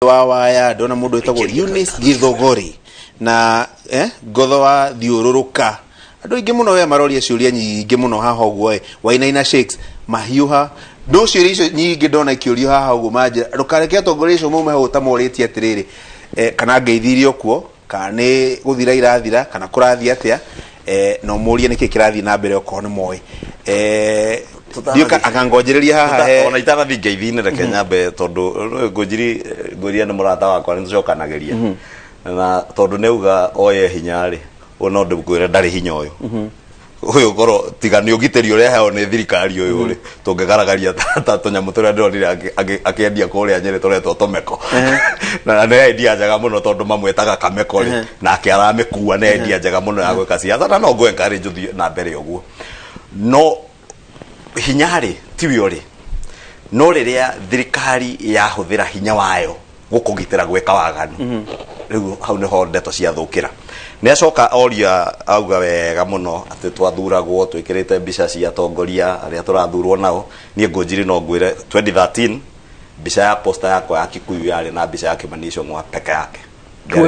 wa waya ndona mundu etagwo Eunice Githogori na ngotho wa thiururuka andu ingi muno we maroria ciuria nyingi muno haha ogwo Wainaina Shakes mahiuha ndo ciuria icio nyingi ndona ikiurio haha ogwo manje rukareke atongoria icio mume ho tamoritie atiriri kana ngeithirio kuo kana ni guthira irathira kana kurathia atia no muria niki kirathi na mbere okone moy Dioka akangojereria haha ona itana thingeithine reke nyambe tondu ngoria ni murata wakwa ni tucokanageria na tondu neuga oye hinyari ona ndu ngwire ndari hinya uyu goro tiga ni ugiteri uria heo ni thirikari uyu ri tungegaragaria ta tunyamu turia ndonire akiendia kuria nyere turetwo tomeko na ne idea njaga muno tondu mamwetaga kameko ri na akiaramikuwa ne idea njaga muno ya gwika siasa na no ngwe encourage uthie na mbere uguo no hinyari tiwi ri no riria thirikari yahuthira hinya wayo gukugitira gweka waganu riu hau ni ho ndeto cia thukira necoka oria auga wega muno ati twathuragwo twikirite mbica cia atongoria aria turathurwo nao nie Ngunjiri no ngwire 2013 mbica ya poster yakwa ya Kikuyu yari na mbica ya Kimanisho mwa peke yake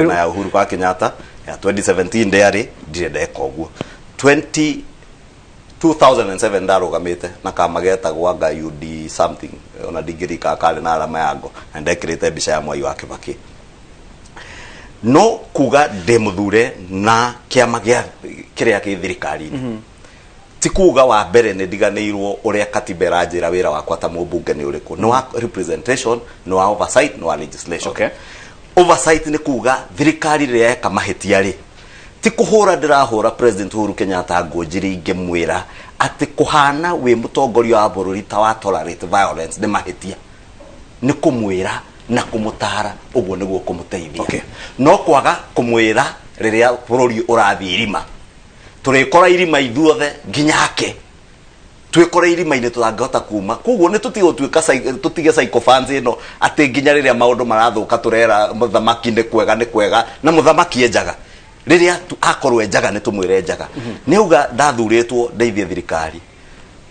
na ya Uhuru kwa Kenyatta ya 2017 ndari ndire koguo 2007 ndarugamite na kamageta gwaga UD something ona digiri kakale na alama yango na ndekirite mbica ya Mwai wa Kibaki no kuga demuthure na kiama gia kiria ki thirikari ti kuga wa mbere ni ndiganirwo uria katiba iranjira wira wakwa ta mubunge ni uriku no wa representation no wa oversight no wa legislation oversight ni kuga thirikari ria eka mahetia ri ti kuhura ndirahura President Uhuru Kenyatta Ngunjiri ngemwira ati kuhana we mutongoria wa bururi ta wa tolerate violence ni mahetia ni kumwira na kumutara uguo niguo kumuteithia no kwaga kumwira riria bururi urathi irima turikora irima ithuothe nginyake twikora irima ine tutangihota kuma koguo ni tutigo twika tutige psychophants ino ati nginya riria maundu marathuka turera muthamaki ni kwega na muthamaki enjaga riria akorwo enjaga ni tumwire enjaga niuga ndathuritwo ndeithie thirikari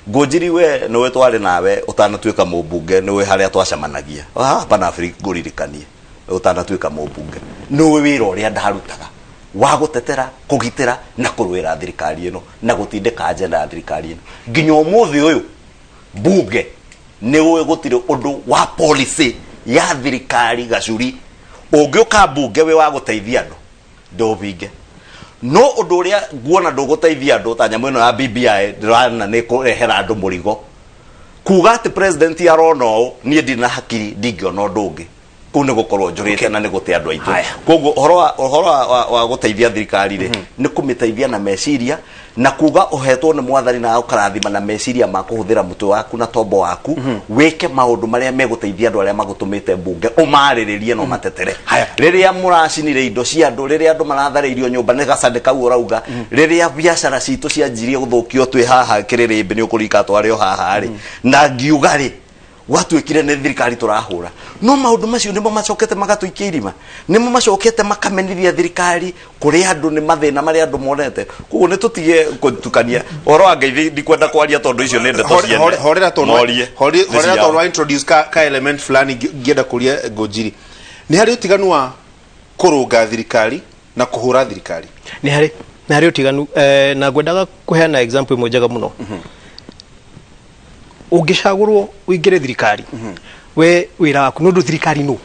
Ngunjiri we no we twari nawe utanatuika mubunge no we haria twacamanagia hapa na Afrika nguririkanie utanatuika mubunge no we wira uria ndarutaga wa gutetera kugitira na kurwira thirikari ino na gutindika agenda ya thirikari ino nginya umuthi uyu bunge ni we gutire undu wa policy ya thirikari gacuri ungiuka bunge we wa guteithia andu ndobinge no undu uria nguona nduguteithia andu ta nyamu ino ya BBI ndirana ni kurehera andu murigo kuga ati president arono nie ndina hakiri ndingiona undu ungi kune gukorwo njurite na ni guте andu aitu koguo uhoro wa guteithia thirikari ri ni kumiteithia na meciria na kuga uhetwo ni mwathani na ukarathima na meciria ma kuhuthira mutwe waku na tombo waku weke maundu maria meguteithia andu aria magutumite bunge umariririe no matetere riria muracinire indo cia andu riria andu marathareirio nyumba ni gacande kau urauga riria biashara citu cia njirie guthukio twi haha kiririmbi ni ukurika twari o haha ri na ngiuga ri watu ekire ne thirikari turahura no maundu macio nimo macokete magatuikia irima nimo macokete makamenithia thirikari kuri andu ni mathina mari andu monete kugo ne tutige kutukania oro angeithi ndikwenda kwaria tondu icio ne ndeto cia horera tondu introduce ka element fulani ngienda kuria Ngunjiri ni hari utiganu wa kurunga thirikari na kuhura thirikari ni hari utiganu na ngwendaga kuheana example imwe njega muno ungicagurwo uingire thirikari we wira waku nundu thirikari no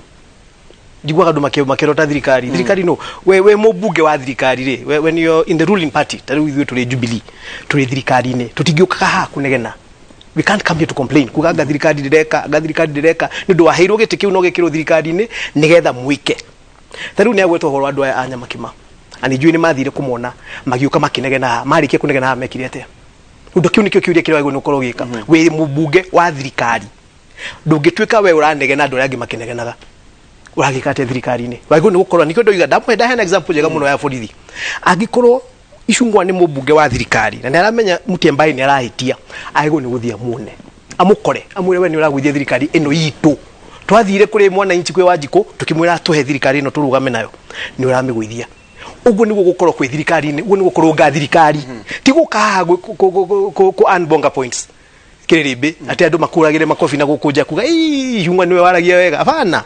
ndigwa andu makirota thirikari no we mubunge wa thirikari ri when you in the ruling party tari ithuĩ turi Jubilee turi thirikari ni tutingiuka ha kunegena we can't come here to complain kugaga thirikari direka nindu waheirwo giti kiu no gikirwo thirikari ni nigetha muike tari ni agwetwo horo andu aya anyamakima anijui ni mathire kumona magiuka makinegena marikie kunegena mekire atia undu kiu nikio kiuria kirwa no korwo gika we mubunge wa thirikari ndungituika we uranegena andu aria makinegenaga uragika ate thirikari ni waigu ni gukorwo nikio ndoiga ndamwenda hena example jega muno ya borithi angikorwo icungwa ni mubunge wa thirikari na naramenya Mutyembai ni arahitia aigu ni guthia muone amukore amwire we ni uragwithia thirikari ino yitu twathire kuri mwana inchi kwe Wanjiku tukimwira tuhe thirikari ino turugame nayo ni uramigwithia ugu ni gukorwo kwi thirikari ni ugu ni gukorwo nga thirikari ti gukaha ku unbonga points kiririmbi ati andu makuragire makofi na gukunja kuga yunga niwe waragia wega hapana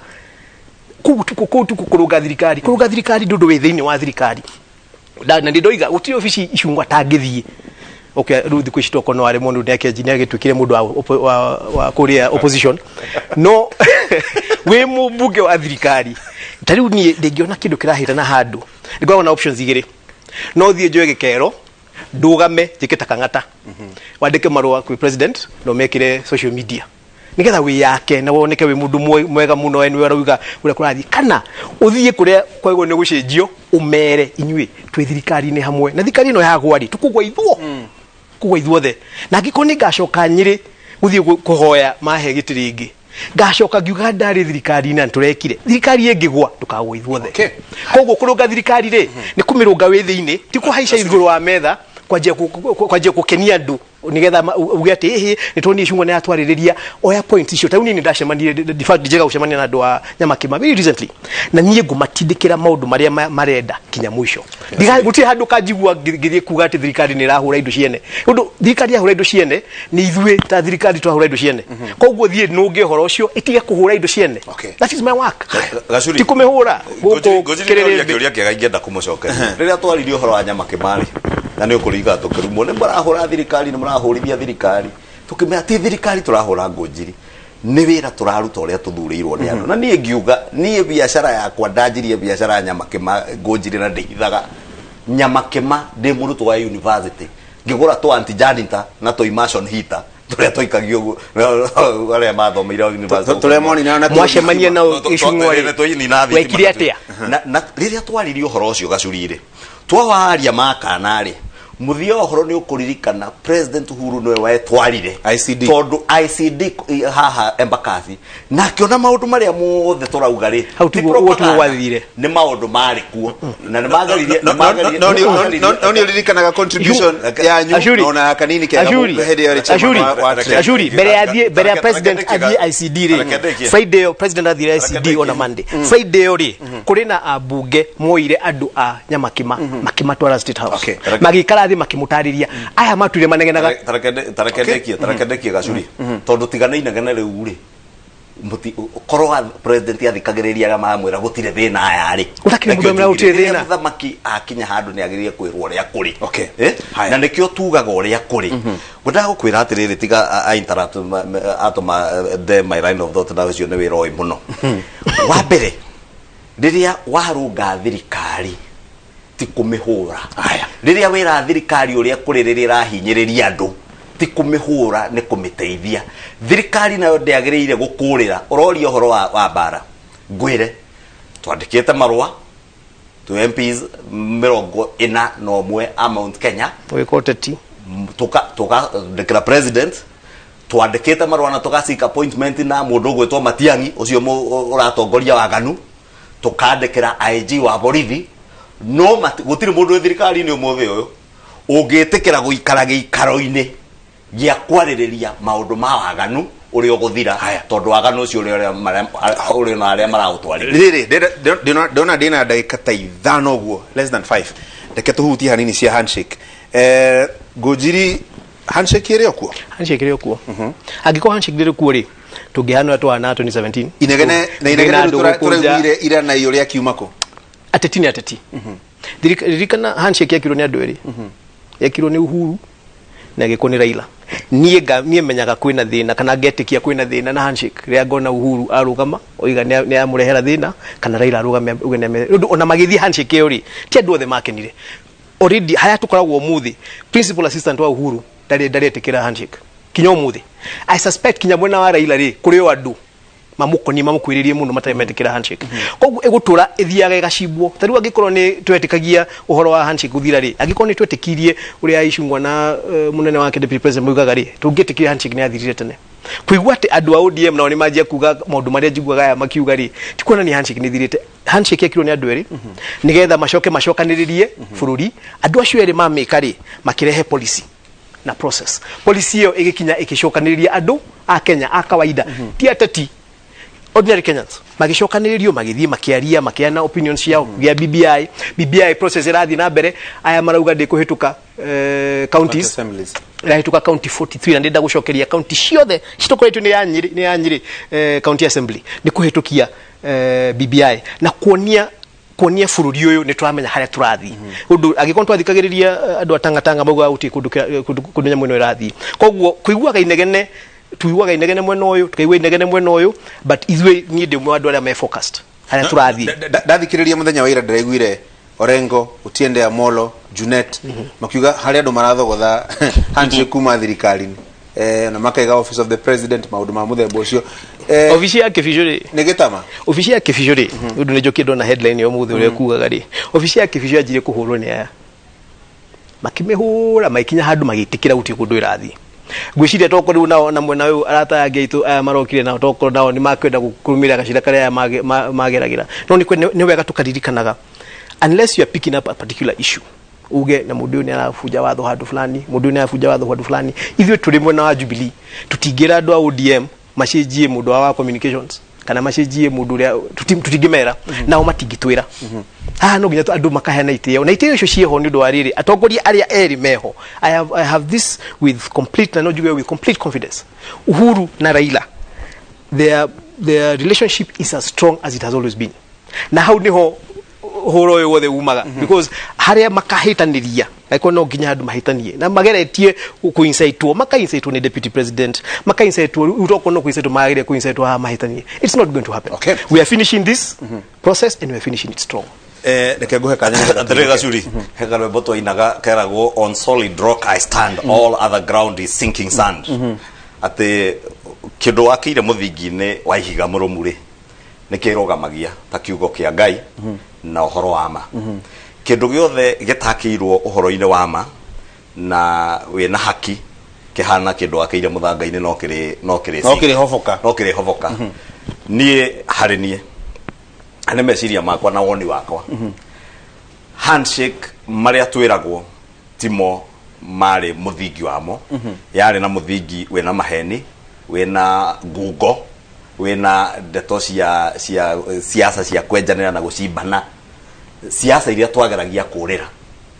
kuruga thirikari ndu we thiini wa thirikari na ndidoiga gutiri ofisi icungwa tangithie okay ruthi kwishitwa kono ari mundu ndeke engineer gitwikire mundu wa kuria opposition no we mubunge wa thirikari tariu ni ndingiona kindu kirahita na handu ngwa na options igiri no thie njoe gikero ndugame jikita kangata wandike marua kwa president no mekire social media nigetha wi yake na woneke wi mundu mwega muno eni warauga ure kurathi kana uthie kuria kwego ni gucenjio umere inyui twi thirikari ni hamwe na thirikari no yagwa ri tukugwa ithuo kugwa ithuothe na ngikoni ngacoka nyiri guthie kuhoya mahe gitiringi ngacoka ngiuga ndari thirikari na turekire thirikari ingigwa tukagwa ithuothe koguo kurunga thirikari ri ni kumirunga wi thiini ti kuhaica iguru wa metha kwajia kukenia andu nigetha uge ati hihi nitoni icungwa ni atwaririria oya point icio tauni ni ndacemania de fact njega gucemania na andu a Nyamakima very recently na nie ngumatindikira maundu maria marenda kinya mwisho ndiga guti handu kanjigua ngithie kuga ati thirikari ni rahura indo ciene undu thirikari ya hura indo ciene ni ithue ta thirikari twahura indo ciene koguo thie nunge horo ucio itige kuhura indo ciene that is my work Gacuri tikumihura guko kirere kiuria kiega ingenda kumucokeria riria twaririo horo wa Nyamakima na ni ukuriga tukirumo ni marahura thirikari ni marahurithia thirikari tukimea ti thirikari turahura ngojiri ni wira turaruta uria tuthurirwo ni andu na nie ngiuga nie biashara yakwa ndanjirie biashara ya Nyamakima ngojiri na ndeithaga Nyamakima ndi murutu wa university ngigura to anti-janitor na to immersion heater turia toikagio wale mathomeire university tulemoni na mwacemania na icungwa wekire atia na riria twaririo horo ucio Gacurire twawaria makana ri muthio horo ni ukuririkana president Uhuru niwe wetwarire ICD tondu ICD haha Embakasi na kiona maundu maria mothe turauga ri wathire ni maundu mari kuo na ni magaririe no ni uririkanaga contribution ya nyu na kanini kia Ashuri bere ya president athie ICD ri Friday president athie ICD on a Monday Friday ri kuri na abunge moire andu a Nyamakima makimatwara State House magikara thi makimutariria aya matuire manegenaga tarakendekie Gacuri tondu tiganaina gana riu ri muti korwa president athikagiriria ga mamwira gutire thina aya ri utakire mundu amra utire thina thamaki akinya handu ni agiririe kwirwo uria kuri na nikio tugaga uria kuri gudaga kwira atiriri tiga interrupt atoma my line of thought na ucio ni wira oi muno wa mbere riria warunga thirikari ti kumihura riria wira thirikari uria kuri riria rahinyiriria andu ti kumihura ni kumiteithia thirikari nayo ndiagiriire gukurira uroria horo wa bara ngwire twandikite marua to MPs 41 a Mount Kenya wikoteti tuka ndikira president twandikite marua na tukasika appointment na mundu gwetwo Matiangi ucio uratongoria waganu tukandikira IG wa borithi no gutiri mundu thirikari ni umuthe uyu ungitikira guikara giikaro-ini gia kwaririria maundu ma waganu uri uguthira tondu waganu ucio uri na aria marautwarira riri dona dina dakika ta 5 uguo less than 5 ndeke tuhuti hanini cia handshake Ngojiri handshake ire okuo angiko handshake ire kuo ri tungihana twana 2017 inegene turaiguire ira na iyo ria kiumako ateti dirikana handshake yakirwo ni andu eri yakirwo ni Uhuru na giko ni Raila nie menyaga kwina thina kana ngetikia kwina thina na handshake ria ngona Uhuru arugama oiga ni amurehera thina kana Raila arugama ugene ona magithi handshake iyo ri ti andu othe makenire already haya tukoragwo muthi principal assistant wa Uhuru ndari etikira handshake kinyo muthi I suspect kinya mwena wa Raila ri kuri o andu mamukwiririe muno matametikira handshake koguo egutura ithiaga igacibwo tariu angikorwo ni twetikagia uhoro wa handshake guthira ri angikorwo ni twetikirie uria icungwa na munene wake deputy president muigaga ri tungitikiria handshake ni athirire tene kuigwa ati andu a ODM nao ni manjia kuga maundu maria njiguaga aya makiuga ri tikuona ni handshake ni thirite handshake yakirwo ni andu eri nigetha macokaniririe bururi andu acio eri mamika ri makirehe policy na process policy iyo igikinya ikicokaniriria andu a Kenya a kawaida ti ateti ordinary Kenyans magicokaniririo magithie makiaria makiana opinions yao ya BBI process irathi na mbere aya marauga ndi kuhituka counties assemblies irahituka county 43 na ndenda gucokeria county ciothe citokoretwe ni ya Nyeri county assembly ni kuhitukia BBI na kuonia bururi uyu ni turamenya haria turathi undu agikon twathikagiriria andu atanga mauga uti kundu nyamu ino irathi koguo kuiguaga inegene tuiguaga inegene mwena uyu tukaigua inegene mwena uyu but izwe ni ndimwe andu aria me focused haria turathi ndathikiriria muthenya wa ira ndiraiguire Orengo Otiende Amolo Junet makiuga haria andu marathogotha handshake kuma thirikari na makaiga office of the president maundu ma muthemba ucio ofisi ya Kifijuri negitama ofisi ya Kifijuri undu ne jokindo na headline yo muthe ure kugaga ri ofisi ya Kifijuri ajire kuhurwo ni aya makimehura maikinya handu magitikira uti kundu irathi gwiciria toko riu nao na mwena uyu arata yake itu marokire nao toko nao ni makwenda kurumira gacira karia mageragira no ni wega tukaririkanaga unless you are picking up a particular issue uge na mundu ni arafuja watho handu fulani mundu ni arafuja watho handu fulani ithwe turi mwena wa Jubilee tutingira andu a ODM macejie mundu wa communications kana macejie mundu ria tutingimera nao matingitwira no ginya andu makahena itio na itio icio cieho ni ndu ariri atongoria aria eri meho I have this with complete na no juge with complete confidence Uhuru na Raila their relationship is as strong as it has always been na how niho horo yo wothe umaga because haria makahitaniria like no ginya andu mahitanie na mageretie kuinsaitwo makainsaitwo ni deputy president makainsaitwo utoko no kuinsaitwo magere kuinsaitwo mahitanie it's not going to happen okay. We are finishing this process and we are finishing it strong reke guhe kanya Andrega Shuri hega rwimbo twainaga keragwo on solid rock I stand all other ground is sinking sand ati kindu wakire muthingi-ini wa ihiga murumuri nikirugamagia ta kiugo kia Ngai na uhoro wa ma kindu giothe gitakirwo uhoro-ini wa ma na we na haki kihana kindu akire muthanga-ini no kiri hovoka nie hari nie ane meciria makwa na woni wakwa handshake maria twiragwo timo mari muthingi wamo yari na muthingi we na maheni we na ngungo we na ndeto cia siasa cia kwenjanira na gucimbana siasa iria twageragia kurira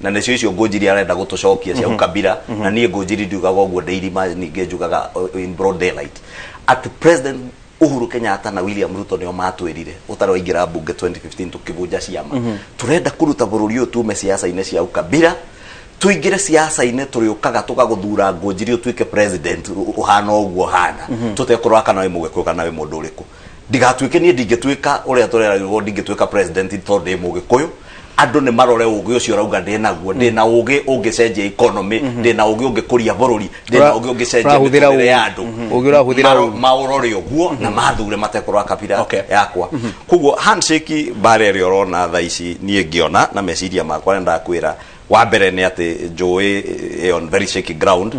na necio icio ngojiri arenda gutucokia cia ukabira na nie ngojiri ndugaga uguo ndeirima ninge njugaga in broad daylight at president Uhuru Kenyatta na William Ruto nio matwirire utaro ingira bunge 2015 tukibunja ciama turenda kuruta bururi uyu tume siasa-ini cia ukabira tuingire siasa-ini turiukaga tukaguthura ngojiri utuike president uhana uguo hana tutekorwa kana we mugekuo kana we mundu uriku ndigatuike nie ndingetuika uria tureragwo ndingetuika president tondu ndi mugikuyu andu ni marore ugi ucio rauga ndinaguo ndina ugi ungicenjia economy ndina ugi ungikuria bururi ndina ugi ungicenjia mithira ya andu ugi urahuthira maurore uguo na mathure matekorwa kabira yakwa kuguo handshake barrier urona tha ici nie ngiona na meciria makwa nenda kwira wa mbere ni ati njui on very shaky ground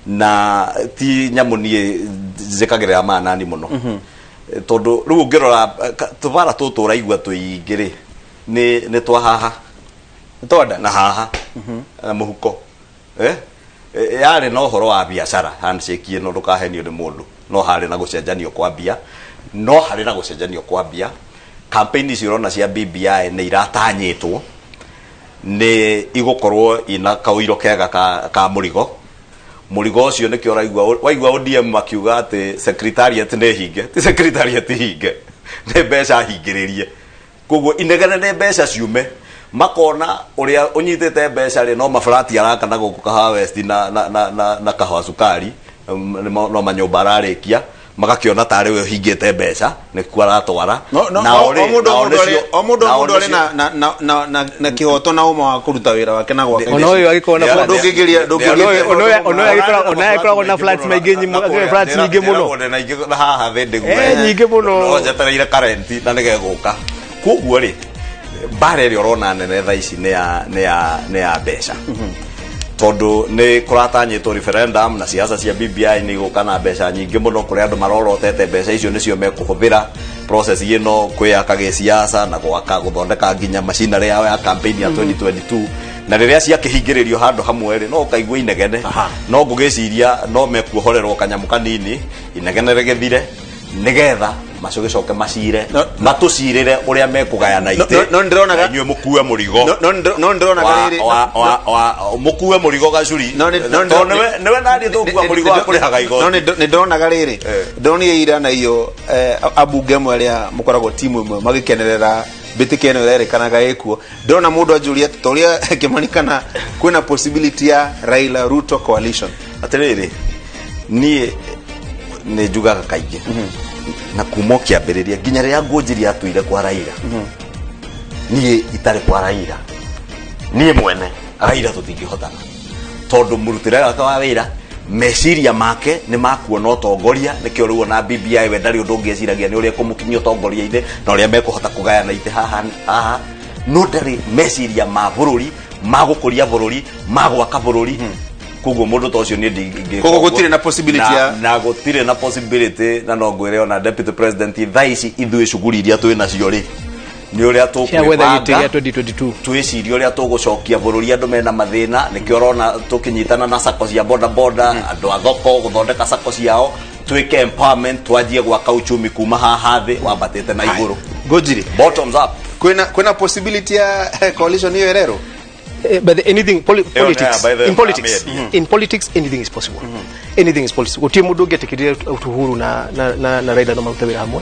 na ti nyamu nie zikagirira manani muno tondu riu ngirora tubara tutura igwa tuingire ni twahaha ntoda na haha na muhuko yari no horo wa biashara handshake no ndukahenio ni mundu no hari na gucenjanio kwa bia no hari na gucenjanio kwa bia campaign cirona cia BBI ni iratanyitwo ni igukorwo ina kauiro kega ka murigo ucio ni kio waigua ODM makiuga ati secretariat ne hinge ti secretariat hinge ne mbeca hingiririe koguo inegene ne mbeca ciume makona uria unyitete mbeca ri no maflati araka na guku Kahawa West na Kahawa Sukari no manyumba ararikia magakiona tare we hingite mbeca ni kwara twara na omundo ari na kihoto na uma wa kuruta wira wake na gwake ono yo agikona ono agikora na flats maingi flats nyingi muno na haha thende nyingi muno no jetereire current na nigeguka koguo ri barrier urona nene tha ici ne ya mbeca tondu ni kuratanyitwo referendum na siasa cia BBI ni gukana mbeca nyingi muno kuri andu marorotete mbeca icio nicio mekuhuthira process ino kwiyakage siasa na gwaka guthondeka nginya machinery yao ya campaign ya 2022 na riria cia kihingiririo handu hamwe ri no kaigwa inegene no ngugiciria no mekuhorerwo kanyamu kanini inegene regethire nigetha macio gicoke macire matucirire uria mekugayana ite no ndironaga inywe mukue murigo no ndironaga riri mukue murigo gacuri niwe nari thukua murigo akurihaga igoti no ndironaga riri ndonire ira na iyo abunge mwe aria mukoragwo timu imwe magikenerera bitikene irerekanaga ekuo ndona mundu ajuria toria kimanikana kwina possibility ya Raila Ruto coalition atiriri nie ne jugaga kaige na kumo kiambiriria nginya ria ngunjiri atuire kwa Raila nie itare kwa Raila nie mwene Raila tutingihotana tondu murutire akawa wira meciria make ni makuona utongoria nikio riu na BBI we ndari undu ngeciragia ni uria kumukinyia utongoria inde na uria mekuhota kugayana ite haha no ndari meciria ma bururi magukuria bururi magwaka bururi kugo mundu to cio ni ndingi kugo gutire na possibility na gutire na possibility na no ngwire ona deputy president thaici ithui shuguri iria twi nacio ri ni uria tukwibanga 2022 twiciri uria tugucokia bururi andu mena mathina nikio rona tukinyitana na sako cia boda boda andu a thoko guthondeka sako ciao twike empowerment twanjie gwaka uchumi kuma haha thi wambatite na iguru gojiri bottoms up kwina possibility ya coalition hiyo erero but anything politics in politics anything is possible anything is possible uti mundu getekirire utuhuru na Raila no maruta wira hamwe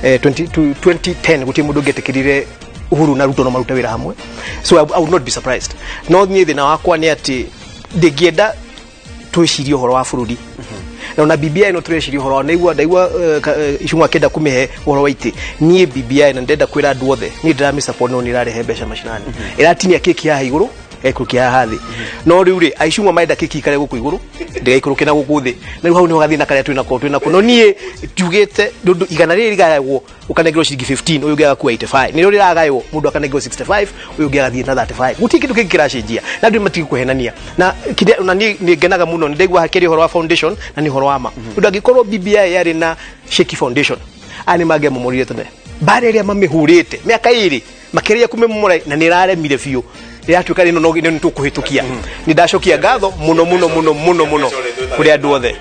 2010 uti mundu getekirire uhuru na Ruto no maruta wira hamwe so I would not be surprised no ni thina wakwa ni ati ngienda twicirie horo wa bururi na ona BBI no twicirie horo na ndaigua icungwa kenda kumihe horo wa ite ni BBI na ndenda kwira andu othe ni ndira support no ni rarehe mbeca mashinani iratinia keki ya iguru ekurukia hathi no riu ri aicungwa maenda keki kare guku iguru ndigaikuruke na guku thi na riu hau ni gathi na kare twina no nie njugite ndundu igana riri rigayagwo ukanegero ciringi 15 uyu giaga ku 85 ni riri ragaywo mundu akanegero 65 uyu giaga thi na 35 guti kindu kingi kiracenjia na ndu matiki kuhenania na kide na ni ngenaga muno ndegwa hakiri horo wa foundation na ni horo wa ma ndu agikorwo BBI yari na Sheki Foundation ani mage mumurire tene bare ria mamihurite miaka iri makiria kumemumura na niraremire biu yatuka rino no nitukuhitukia ni ndacokia ngatho muno kuri andu othe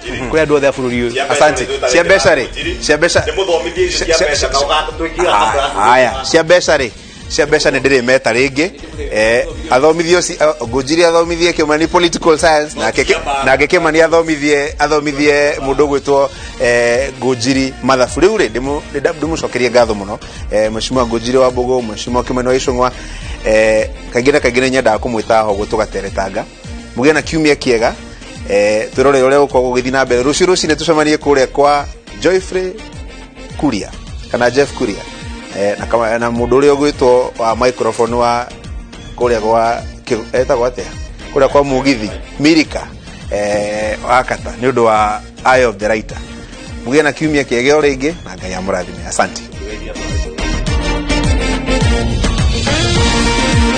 a bururi uyu asante cia besari haya cia besari ndire meta ringi athomithio ngujiri athomithie kimani political science na ngekimani athomithie mundu gwitwo ngujiri mathabu riu ri ndimucokerie ngatho muno mheshimiwa ngujiri wa Mbogo mheshimiwa Kimani wa Icung'wa kaingina nyenda kumwita ho gutugateretanga mugie na kiumia kiega twirore uria uko gugithina mbere ruci ne tucemanie kuria kwa Joyfrey Kuria kana Jeff Kuria na kama na mundu uria gwitwo wa microphone wa kuria kwa etagwo atia kuria kwa mugithi Mirika wakata ni undu wa Eye of the Writer mugie na kiumia kiega ringi na Ngai amurathime asante.